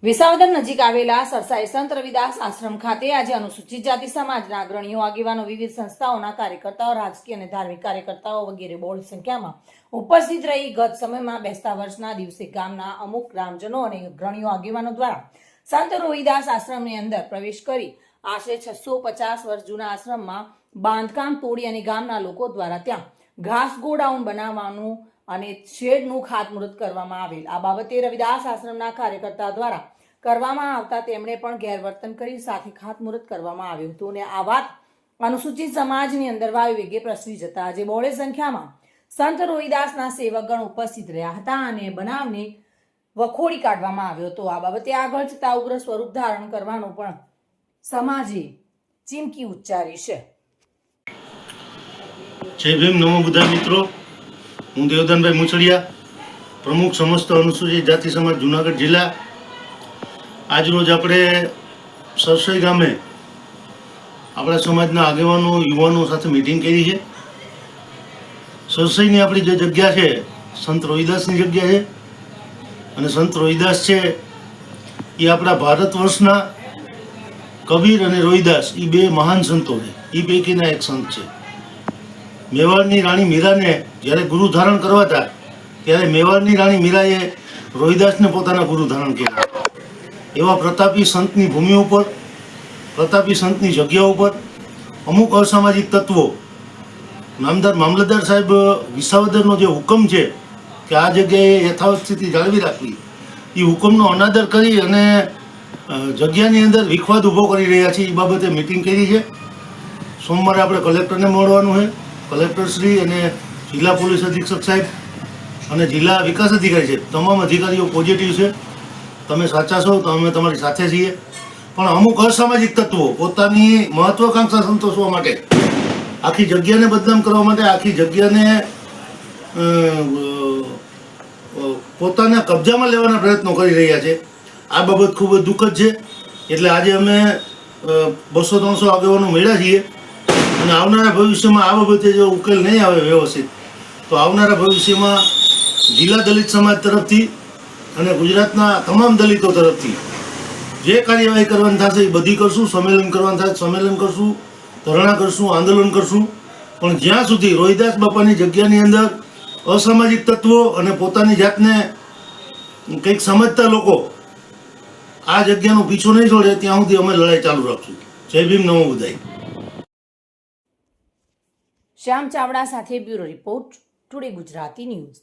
વિસાવદર નજીક આવેલા સરસાઈ સંત રવિદાસ આશ્રમ ખાતે આજે અનુસૂચિત જાતિ સમાજના અગ્રણીઓ, આગેવાનો, વિવિધ સંસ્થાઓના કાર્યકર્તાઓ, રાજકીય અને ધાર્મિક કાર્યકર્તાઓ વગેરે બહોળી સંખ્યામાં ઉપસ્થિત રહી ગત સમયમાં બેસતા વર્ષના દિવસે ગામના અમુક ગ્રામજનો અને અગ્રણીઓ, આગેવાનો દ્વારા સંત રવિદાસ આશ્રમની અંદર પ્રવેશ કરી આશરે 650 વર્ષ જૂના આશ્રમમાં બાંધકામ તોડી અને ગામના લોકો દ્વારા ત્યાં ઘાસ ગોડાઉન બનાવવાનું અને શેડનું ખાતમુહૂર્ત કરવામાં આવેલ. આ બાબતે રવિદાસ આશ્રમના કાર્યકર્તા દ્વારા કરવામાં આવતા તેમણે પણ ગેરવર્તન કરી સાથે ખાતમુહૂર્ત કરવામાં આવ્યું હતું અને આ વાત અનુસૂચિત સમાજની અંદર વાયુ વેગે પ્રસરી જતા આજે બહોળી સંખ્યામાં સંત રવિદાસના સેવકગણ ઉપસ્થિત રહ્યા હતા અને બનાવને વખોડી કાઢવામાં આવ્યો હતો. આ બાબતે આગળ જતા ઉગ્ર સ્વરૂપ ધારણ કરવાનું પણ સમાજે ચીમકી ઉચ્ચારી છે. જય ભીમ, નમો બુદ્ધાય. મિત્રો, હું દેવદાનભાઈ મુછડિયા, પ્રમુખ સમસ્ત અનુસૂચિત જાતિ સમાજ જુનાગઢ જિલ્લા. આજરોજ આપણે સરસાઈ ગામે આપણા સમાજના આગેવાનો, યુવાનો સાથે મિટિંગ કરી છે. સરસાઈની આપણી જે જગ્યા છે સંત રવિદાસની જગ્યા છે અને સંત રવિદાસ છે એ આપણા ભારત વર્ષના કબીર અને રવિદાસ એ બે મહાન સંતો છે. એ પૈકીના એક સંત છે. મેવાડની રાણી મીરાને જ્યારે ગુરુ ધારણ કરવા હતા ત્યારે મેવાડની રાણી મીરાએ રોહિદાસને પોતાના ગુરુ ધારણ કર્યા. એવા પ્રતાપી સંતની ભૂમિ ઉપર, પ્રતાપી સંતની જગ્યા ઉપર અમુક અસામાજિક તત્વો, મામલતદાર સાહેબ વિસાવદરનો જે હુકમ છે કે આ જગ્યાએ યથાવત સ્થિતિ જાળવી રાખવી, એ હુકમનો અનાદર કરી અને જગ્યાની અંદર વિખવાદ ઊભો કરી રહ્યા છે. એ બાબતે મિટિંગ કરી છે. સોમવારે આપણે કલેક્ટરને મળવાનું છે. કલેક્ટરશ્રી અને જિલ્લા પોલીસ અધિક્ષક સાહેબ અને જિલ્લા વિકાસ અધિકારી છે, તમામ અધિકારીઓ પોઝિટિવ છે. તમે સાચા છો તો અમે તમારી સાથે છીએ. પણ અમુક અસામાજિક તત્વો પોતાની મહત્વાકાંક્ષા સંતોષવા માટે, આખી જગ્યાને બદનામ કરવા માટે, આખી જગ્યાને પોતાના કબજામાં લેવાના પ્રયત્નો કરી રહ્યા છે. આ બાબત ખૂબ જ દુઃખદ છે. એટલે આજે અમે 200-300 આગેવાનો મળ્યા છીએ અને આવનારા ભવિષ્યમાં આ બાબતે જો ઉકેલ નહીં આવે વ્યવસ્થિત, તો આવનારા ભવિષ્યમાં જિલ્લા દલિત સમાજ તરફથી અને ગુજરાતના તમામ દલિતો તરફથી જે કાર્યવાહી કરવાની થશે એ બધી કરશું. સંમેલન કરવાનું થાય સંમેલન કરશું, ધરણા કરશું, આંદોલન કરશું. પણ જ્યાં સુધી રોહિદાસ બાપાની જગ્યાની અંદર અસામાજિક તત્વો અને પોતાની જાતને કંઈક સમજતા લોકો આ જગ્યાનો પીછો નહીં છોડે ત્યાં સુધી અમે લડાઈ ચાલુ રાખશું. જય ભીમ, નમો બુદ્ધાય. શ્યામ ચાવડા સાથે bureau report, today Gujarati news.